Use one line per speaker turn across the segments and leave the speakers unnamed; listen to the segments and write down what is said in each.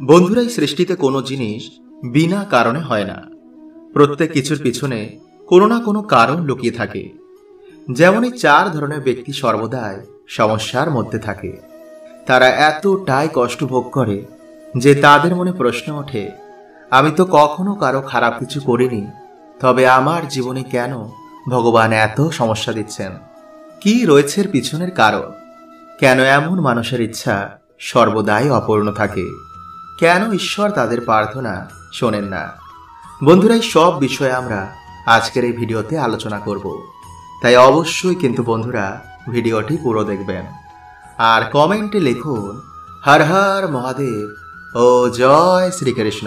বন্ধুরাই সৃষ্টিতে কোনো জিনিস বিনা কারণে হয় না। প্রত্যেক কিছুর পিছনে কোনো না কোনো কারণ লুকিয়ে থাকে। যেমন এই চার ধরনের ব্যক্তি সর্বদাই সমস্যার মধ্যে থাকে। তারা এতটাই কষ্ট ভোগ করে যে তাদের মনে প্রশ্ন ওঠে, আমি তো কখনো কারো খারাপ কিছু করিনি, তবে আমার জীবনে কেন ভগবান এত সমস্যা দিচ্ছেন? কি রয়েছে এর পিছনের কারণ? কেন এমন মানুষের ইচ্ছা সর্বদাই অপূর্ণ থাকে? কেন ঈশ্বর তাদের প্রার্থনা শোনেন না? বন্ধুরা, এই সব বিষয়ে আমরা আজকের এই ভিডিওতে আলোচনা করব। তাই অবশ্যই কিন্তু বন্ধুরা ভিডিওটি পুরো দেখবেন আর কমেন্টে লিখুন হর হর মহাদেব ও জয় শ্রীকৃষ্ণ।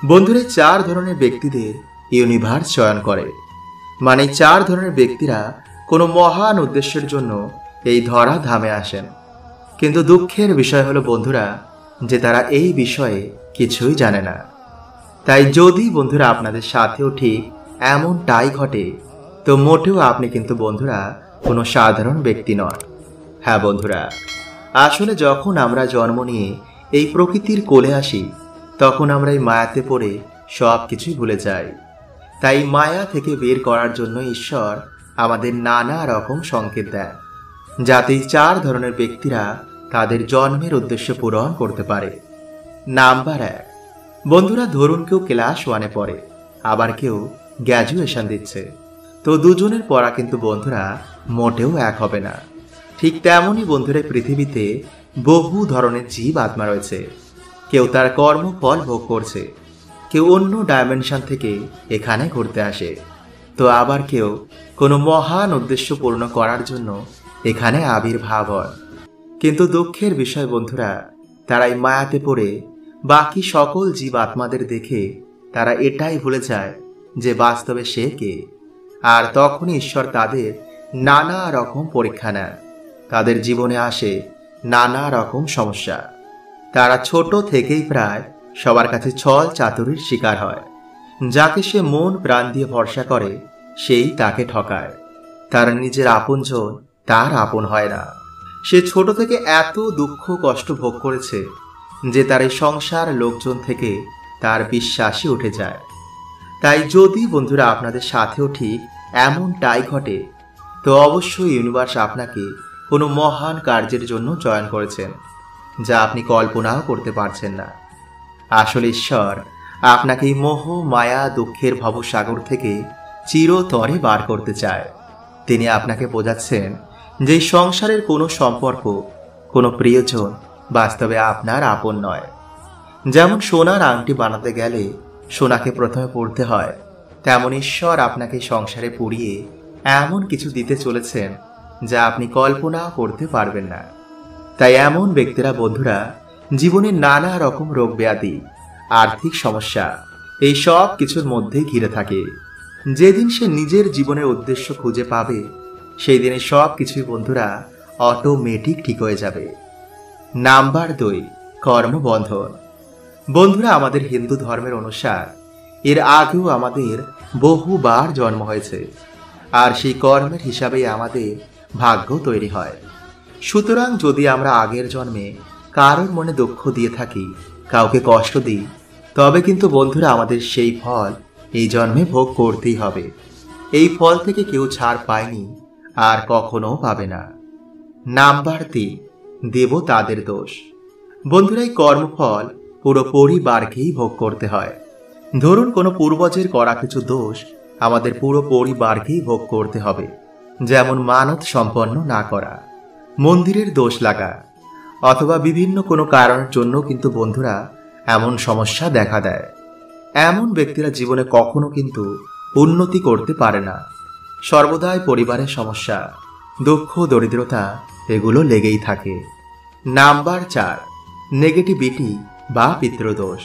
বন্ধুরা, চার ধরনের ব্যক্তিদের ইউনিভার্স চয়ন করে, মানে চার ধরনের ব্যক্তিরা কোনো মহান উদ্দেশ্যের জন্য এই ধরা ধামে আসেন। কিন্তু দুঃখের বিষয় হলো বন্ধুরা, যে তারা এই বিষয়ে কিছুই জানে না। তাই যদি বন্ধুরা আপনাদের সাথেও ঠিক এমনটাই ঘটে, তো মোটেও আপনি কিন্তু বন্ধুরা কোনো সাধারণ ব্যক্তি নয়। হ্যাঁ বন্ধুরা, আসলে যখন আমরা জন্ম নিয়ে এই প্রকৃতির কোলে আসি, তখন আমরা এই মায়াতে পড়ে সব কিছুই ভুলে যাই। তাই মায়া থেকে বের করার জন্য ঈশ্বর আমাদের নানা রকম সংকেত দেয়, যাতে এই চার ধরনের ব্যক্তিরা তাদের জন্মের উদ্দেশ্য পূরণ করতে পারে। নাম্বার 1, বন্ধুরা ধরুন কেউ ক্লাস 1-এ পড়ে, আবার কেউ গ্র্যাজুয়েশন দিচ্ছে, তো দুজনের পড়া কিন্তু বন্ধুরা মোটেও এক হবে না। ঠিক তেমনই বন্ধুরা পৃথিবীতে বহু ধরনের জীব আত্মা রয়েছে। কেউ তার কর্মফল ভোগ করছে, কেউ অন্য ডাইমেনশন থেকে এখানে ঘুরতে আসে, তো আবার কেউ কোনো মহান উদ্দেশ্য পূর্ণ করার জন্য এখানে আবির্ভাব হয়। কিন্তু দুঃখের বিষয় বন্ধুরা, তারাই মায়াতে পড়ে বাকি সকল জীব আত্মাদের দেখে তারা এটাই ভুলে যায় যে বাস্তবে সে কে। আর তখনই ঈশ্বর তাদের নানা রকম পরীক্ষা নেন। তাদের জীবনে আসে নানা রকম সমস্যা। তারা ছোট থেকেই প্রায় সবার কাছে ছল চাতুরির শিকার হয়। যাকে সে মন প্রাণ দিয়ে ভরসা করে, সেই তাকে ঠকায়। তার নিজের আপনজন তার আপন হয় না। সে ছোট থেকে এত দুঃখ কষ্ট ভোগ করেছে যে তার এই সংসার লোকজন থেকে তার বিশ্বাসই উঠে যায়। তাই যদি বন্ধুরা আপনাদের সাথেও ঠিক এমনটাই ঘটে, তো অবশ্যই ইউনিভার্স আপনাকে কোনো মহান কার্যের জন্য চয়ন করেছেন, যা আপনি কল্পনাও করতে পারছেন না। আসলে ঈশ্বর আপনাকে এই মোহ মায়া দুঃখের ভবসাগর থেকে চিরতরে বার করতে চায়। তিনি আপনাকে বোঝাচ্ছেন যে সংসারের কোনো সম্পর্ক, কোনো প্রিয়জন বাস্তবে আপনার আপন নয়। যেমন সোনার আংটি বানাতে গেলে সোনাকে প্রথমে পড়তে হয়, তেমন ঈশ্বর আপনাকে সংসারে পুড়িয়ে এমন কিছু দিতে চলেছেন যা আপনি কল্পনাও করতে পারবেন না। তাই এমন ব্যক্তিরা বন্ধুরা জীবনের নানা রকম রোগ ব্যাধি, আর্থিক সমস্যা, এই সব কিছুর মধ্যেই ঘিরে থাকে। যেদিন সে নিজের জীবনের উদ্দেশ্য খুঁজে পাবে, সেই দিনে সব কিছুই বন্ধুরা অটোমেটিক ঠিক হয়ে যাবে। নাম্বার 2, কর্মবন্ধন। বন্ধুরা, আমাদের হিন্দু ধর্মের অনুসার এর আগেও আমাদের বহুবার জন্ম হয়েছে, আর সেই কর্মের হিসাবেই আমাদের ভাগ্য তৈরি হয়। সুতরাং যদি আমরা আগের জন্মে কারোর মনে দুঃখ দিয়ে থাকি, কাউকে কষ্ট দিই, তবে কিন্তু বন্ধুরা আমাদের সেই ফল এই জন্মে ভোগ করতেই হবে। এই ফল থেকে কেউ ছাড় পায়নি, আর কখনো পাবে না। নাম্বার 3, দেবতাদের দোষ। বন্ধুরা, এই কর্মফল পুরো পরিবারকেই ভোগ করতে হয়। ধরুন কোনো পূর্বজের করা কিছু দোষ আমাদের পুরো পরিবারকেই ভোগ করতে হবে। যেমন মানত সম্পন্ন না করা, মন্দিরের দোষ লাগা, অথবা বিভিন্ন কোনো কারণের জন্য কিন্তু বন্ধুরা এমন সমস্যা দেখা দেয়। এমন ব্যক্তিরা জীবনে কখনো কিন্তু উন্নতি করতে পারে না। সর্বদাই পরিবারের সমস্যা, দুঃখ, দরিদ্রতা এগুলো লেগেই থাকে। নাম্বার 4, নেগেটিভিটি বা পিতৃদোষ।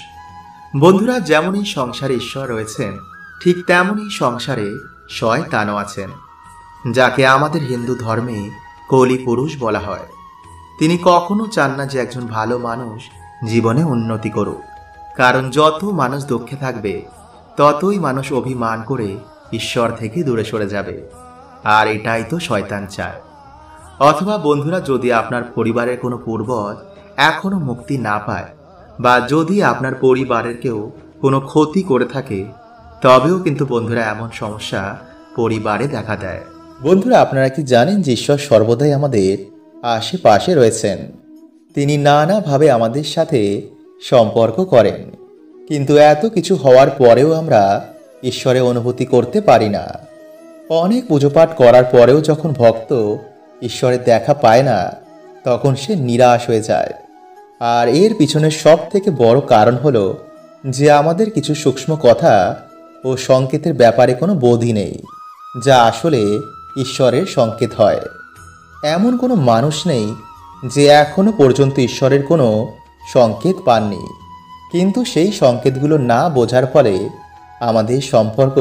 বন্ধুরা, যেমনই সংসারে ঈশ্বর রয়েছেন, ঠিক তেমনই সংসারে শয়তানও আছেন, যাকে আমাদের হিন্দু ধর্মে কলি পুরুষ বলা হয়। তিনি কখনো চান না যে একজন ভালো মানুষ জীবনে উন্নতি করুক, কারণ যত মানুষ দুঃখে থাকবে, ততই মানুষ অভিমান করে ঈশ্বর থেকে দূরে সরে যাবে। আর এটাই তো শয়তান চায়। অথবা বন্ধুরা, যদি আপনার পরিবারের কোনো পূর্বজ এখনো মুক্তি না পায়, বা যদি আপনার পরিবারের কেউ কোনো ক্ষতি করে থাকে, তবেও কিন্তু বন্ধুরা এমন সমস্যা পরিবারে দেখা দেয়। বন্ধুরা, আপনারা কি জানেন যে ঈশ্বর সর্বদাই আমাদের আশেপাশে রয়েছেন? তিনি নানাভাবে আমাদের সাথে সম্পর্ক করেন, কিন্তু এত কিছু হওয়ার পরেও আমরা ঈশ্বরের অনুভূতি করতে পারি না। অনেক পুজোপাঠ করার পরেও যখন ভক্ত ঈশ্বরের দেখা পায় না, তখন সে নিরাশ হয়ে যায়। আর এর পিছনে সব থেকে বড় কারণ হলো যে আমাদের কিছু সূক্ষ্ম কথা ও সংকেতের ব্যাপারে কোনো বোধই নেই, যা আসলে ঈশ্বরের সংকেত হয়। এমন কোনো মানুষ নেই যে এখনো পর্যন্ত ঈশ্বরের কোনো সংকেত পাননি, কিন্তু সেই সংকেতগুলো না বোঝার ফলে আমাদের সম্পর্ক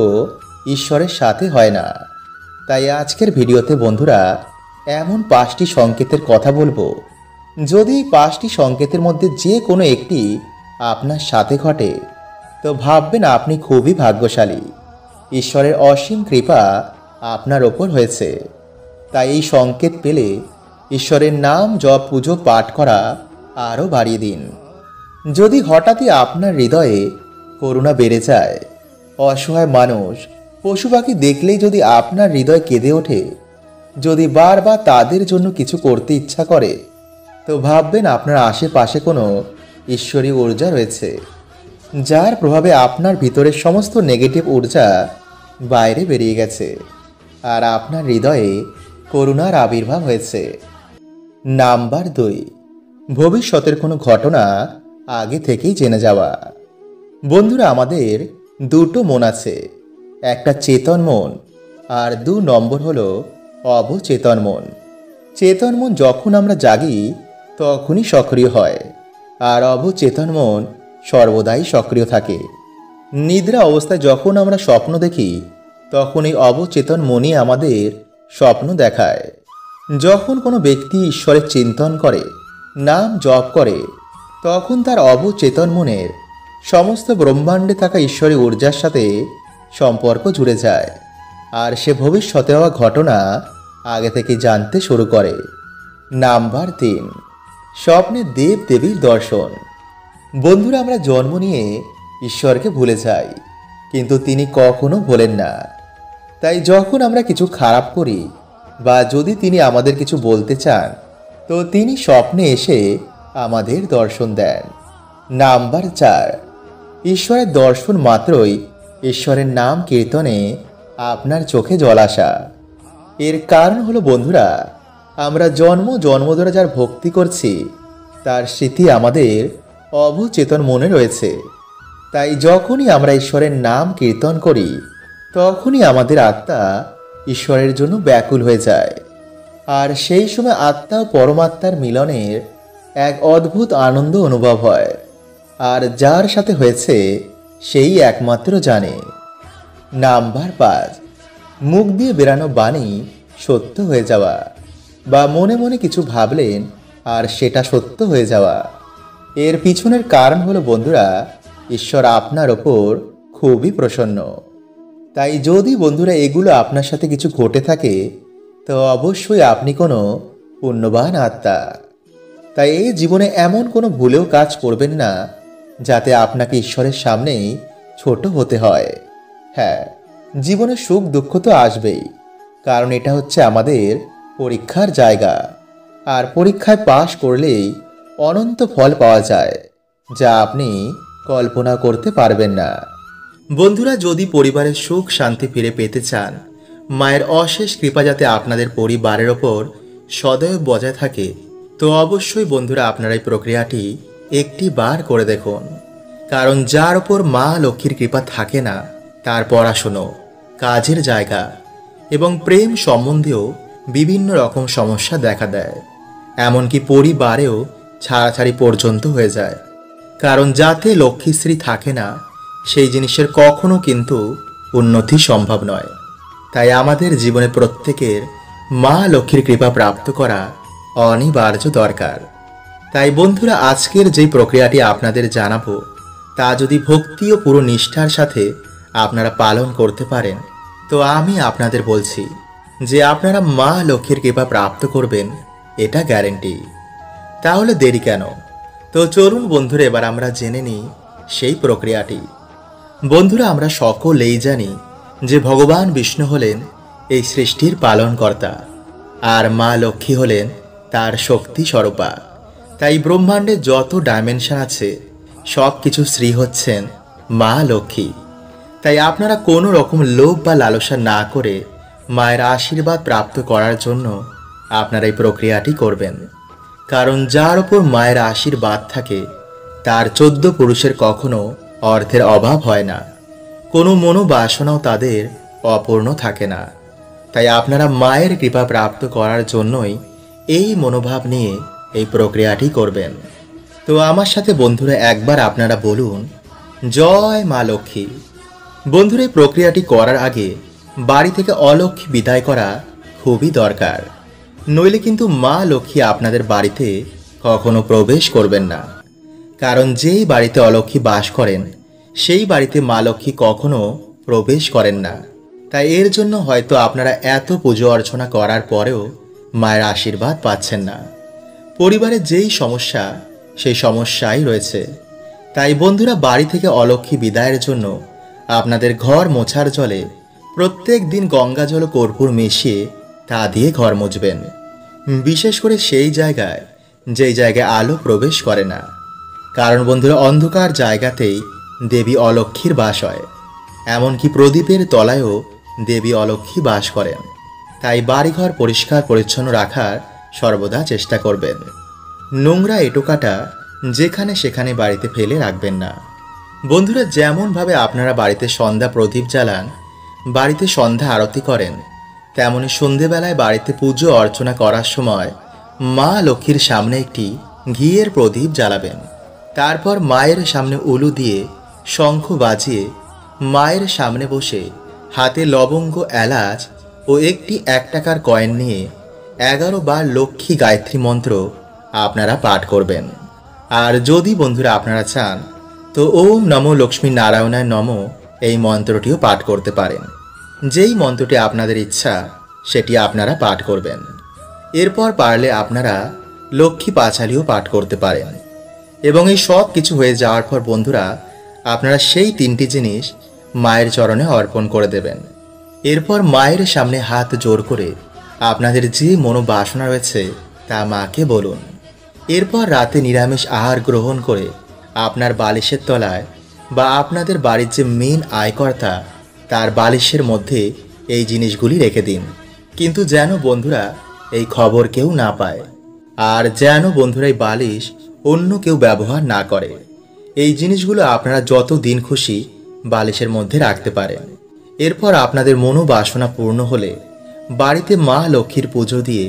ঈশ্বরের সাথে হয় না। তাই আজকের ভিডিওতে বন্ধুরা এমন 5টি সংকেতের কথা বলবো, যদি এই 5টি সংকেতের মধ্যে যে কোনো একটি আপনার সাথে ঘটে, তো ভাববেন আপনি খুবই ভাগ্যশালী। ঈশ্বরের অসীম কৃপা আপনার ওপর হয়েছে। তাই এই সংকেত পেলে ঈশ্বরের নাম জপ পুজো পাঠ করা আরও বাড়িয়ে দিন। যদি হঠাৎই আপনার হৃদয়ে করুণা বেড়ে যায়, অসহায় মানুষ পশু পাখি দেখলেই যদি আপনার হৃদয় কেঁদে ওঠে, যদি বারবার তাদের জন্য কিছু করতে ইচ্ছা করে, তো ভাববেন আপনার আশেপাশে কোনো ঈশ্বরী ঊর্জা রয়েছে, যার প্রভাবে আপনার ভিতরের সমস্ত নেগেটিভ ঊর্জা বাইরে বেরিয়ে গেছে আর আপনার হৃদয়ে করুণার আবির্ভাব হয়েছে। নাম্বার 2, ভবিষ্যতের কোনো ঘটনা আগে থেকেই জেনে যাওয়া। বন্ধুরা, আমাদের দুটো মন আছে, একটা চেতন মন আর 2 নম্বর হলো অবচেতন মন। চেতন মন যখন আমরা জাগি তখনই সক্রিয় হয়, আর অবচেতন মন সর্বদাই সক্রিয় থাকে। নিদ্রা অবস্থায় যখন আমরা স্বপ্ন দেখি, তখন এই অবচেতন মনই আমাদের স্বপ্ন দেখায়। যখন কোনো ব্যক্তি ঈশ্বরের চিন্তন করে, নাম জপ করে, তখন তার অবচেতন মনের সমস্ত ব্রহ্মাণ্ডে থাকা ঈশ্বরী ঊর্জার সাথে সম্পর্ক জুড়ে যায়, আর সে ভবিষ্যতে হওয়া ঘটনা আগে থেকে জানতে শুরু করে। নাম্বার 3, স্বপ্নে দেব দেবীর দর্শন। বন্ধুরা, আমরা জন্ম নিয়ে ঈশ্বরকে ভুলে যাই, কিন্তু তিনি কখনো ভোলেন না। তাই যখন আমরা কিছু খারাপ করি বা যদি তিনি আমাদের কিছু বলতে চান, তো তিনি স্বপ্নে এসে আমাদের দর্শন দেন। নাম্বার 4, ঈশ্বরের দর্শন মাত্রই ঈশ্বরের নাম কীর্তনে আপনার চোখে জল আসা। এর কারণ হলো বন্ধুরা, আমরা জন্ম ধরে যার ভক্তি করছি, তার স্মৃতি আমাদের অবচেতন মনে রয়েছে। তাই যখনই আমরা ঈশ্বরের নাম কীর্তন করি, তখনই আমাদের আত্মা ঈশ্বরের জন্য ব্যাকুল হয়ে যায়, আর সেই সময় আত্মা ও পরমাত্মার মিলনের এক অদ্ভুত আনন্দ অনুভব হয়, আর যার সাথে হয়েছে সেই একমাত্র জানে। নাম্বার 5, মুখ দিয়ে বেরানো বাণী সত্য হয়ে যাওয়া, বা মনে মনে কিছু ভাবলেন আর সেটা সত্য হয়ে যাওয়া। এর পিছনের কারণ হলো বন্ধুরা, ঈশ্বর আপনার ওপর খুবই প্রসন্ন। তাই যদি বন্ধুরা এগুলো আপনার সাথে কিছু ঘটে থাকে, তো অবশ্যই আপনি কোনো পুণ্যবান আত্মা। তাই এই জীবনে এমন কোনো ভুলেও কাজ করবেন না যাতে আপনাকে ঈশ্বরের সামনেই ছোট হতে হয়। হ্যাঁ, জীবনে সুখ দুঃখ তো আসবেই, কারণ এটা হচ্ছে আমাদের পরীক্ষার জায়গা, আর পরীক্ষায় পাশ করলেই অনন্ত ফল পাওয়া যায়, যা আপনি কল্পনা করতে পারবেন না। বন্ধুরা, যদি পরিবারের সুখ শান্তি ফিরে পেতে চান, মায়ের অশেষ কৃপা যাতে আপনাদের পরিবারের ওপর সদয় বজায় থাকে, তো অবশ্যই বন্ধুরা আপনারা এই প্রক্রিয়াটি একটি বার করে দেখুন। কারণ যার ওপর মা লক্ষ্মীর কৃপা থাকে না, তার পড়াশুনো, কাজের জায়গা এবং প্রেম সম্বন্ধেও বিভিন্ন রকম সমস্যা দেখা দেয়, এমনকি পরিবারেও ছাড়াছাড়ি পর্যন্ত হয়ে যায়। কারণ যাতে লক্ষ্মীশ্রী থাকে না, সেই জিনিসের কখনো কিন্তু উন্নতি সম্ভব নয়। তাই আমাদের জীবনে প্রত্যেকের মা লক্ষ্মীর কৃপা প্রাপ্ত করা অনিবার্য দরকার। তাই বন্ধুরা, আজকের যে প্রক্রিয়াটি আপনাদের জানাবো, তা যদি ভক্তি ও পুরো নিষ্ঠার সাথে আপনারা পালন করতে পারেন, তো আমি আপনাদের বলছি যে আপনারা মা লক্ষ্মীর কৃপা প্রাপ্ত করবেন, এটা গ্যারেন্টি। তাহলে দেরি কেন? তো চলুন বন্ধুরা, এবার আমরা জেনে নিই সেই প্রক্রিয়াটি। বন্ধুরা, আমরা সকলেই জানি যে ভগবান বিষ্ণু হলেন এই সৃষ্টির পালনকর্তা, আর মা লক্ষ্মী হলেন তার শক্তি স্বরূপা। তাই ব্রহ্মাণ্ডে যত ডাইমেনশন আছে সব কিছু শ্রী হচ্ছেন মা লক্ষ্মী। তাই আপনারা কোনো রকম লোভ বা লালসা না করে মায়ের আশীর্বাদ প্রাপ্ত করার জন্য আপনারা এই প্রক্রিয়াটি করবেন। কারণ যার উপর মায়ের আশীর্বাদ থাকে তার 14 পুরুষের কখনো অর্থের অভাব হয় না, কোনো মনোবাসনাও তাদের অপূর্ণ থাকে না। তাই আপনারা মায়ের কৃপা প্রাপ্ত করার জন্যই এই মনোভাব নিয়ে এই প্রক্রিয়াটি করবেন। তো আমার সাথে বন্ধুরা একবার আপনারা বলুন, জয় মা লক্ষ্মী। বন্ধুরা, এই প্রক্রিয়াটি করার আগে বাড়ি থেকে অলক্ষ্মী বিদায় করা খুবই দরকার, নইলে কিন্তু মা লক্ষ্মী আপনাদের বাড়িতে কখনো প্রবেশ করবেন না। কারণ যেই বাড়িতে অলক্ষ্মী বাস করেন সেই বাড়িতে মা লক্ষ্মী কখনো প্রবেশ করেন না। তাই এর জন্য হয়তো আপনারা এত পুজো অর্চনা করার পরেও মায়ের আশীর্বাদ পাচ্ছেন না। পরিবারে যেই সমস্যা সেই সমস্যাই রয়েছে। তাই বন্ধুরা, বাড়ি থেকে অলক্ষ্মী বিদায়ের জন্য আপনাদের ঘর মোছার জলে প্রত্যেক দিন গঙ্গা জল ও কর্পূর মিশিয়ে তা দিয়ে ঘর মুছবেন। বিশেষ করে সেই জায়গায় যেই জায়গায় আলো প্রবেশ করে না। কারণ বন্ধুরা, অন্ধকার জায়গাতেই দেবী অলক্ষ্মীর বাস হয়, এমনকি প্রদীপের তলায়ও দেবী অলক্ষ্মী বাস করেন। তাই বাড়িঘর পরিষ্কার পরিচ্ছন্ন রাখার সর্বদা চেষ্টা করবেন। নোংরা এঁটোকাটা যেখানে সেখানে বাড়িতে ফেলে রাখবেন না। বন্ধুরা, যেমনভাবে আপনারা বাড়িতে সন্ধ্যা প্রদীপ জ্বালান, বাড়িতে সন্ধ্যা আরতি করেন, তেমনি সন্ধেবেলায় বাড়িতে পুজো অর্চনা করার সময় মা লক্ষ্মীর সামনে একটি ঘিয়ের প্রদীপ জ্বালাবেন। তারপর মায়ের সামনে উলু দিয়ে শঙ্খ বাজিয়ে মায়ের সামনে বসে হাতে লবঙ্গ, এলাচ ও একটি 1 টাকার কয়েন নিয়ে 11 বার লক্ষ্মী গায়ত্রী মন্ত্র আপনারা পাঠ করবেন। আর যদি বন্ধুরা আপনারা চান তো ওম নমো লক্ষ্মী নারায়ণায় নমো এই মন্ত্রটিও পাঠ করতে পারেন। যেই মন্ত্রটি আপনাদের ইচ্ছা সেটি আপনারা পাঠ করবেন। এরপর পারলে আপনারা লক্ষ্মী পাঁচালিও পাঠ করতে পারেন। এবং এই সব কিছু হয়ে যাওয়ার পর বন্ধুরা, আপনারা সেই 3টি জিনিস মায়ের চরণে অর্পণ করে দেবেন। এরপর মায়ের সামনে হাত জোর করে আপনাদের যে মনোবাসনা রয়েছে তা মাকে বলুন। এরপর রাতে নিরামিষ আহার গ্রহণ করে আপনার বালিশের তলায় বা আপনাদের বাড়ির যে মেন আয়কর্তা তার বালিশের মধ্যে এই জিনিসগুলি রেখে দিন। কিন্তু যেন বন্ধুরা এই খবর কেউ না পায়, আর যেন বন্ধুরা এই বালিশ অন্য কেউ ব্যবহার না করে। এই জিনিসগুলো আপনারা যত দিন খুশি বালিশের মধ্যে রাখতে পারেন। এরপর আপনাদের মনোবাসনা পূর্ণ হলে বাড়িতে মা লক্ষ্মীর পুজো দিয়ে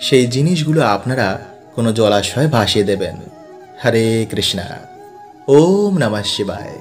সেই জিনিসগুলো আপনারা কোনো জলাশয়ে ভাসিয়ে দেবেন। হরে কৃষ্ণা। ওম নমঃ শিবায়।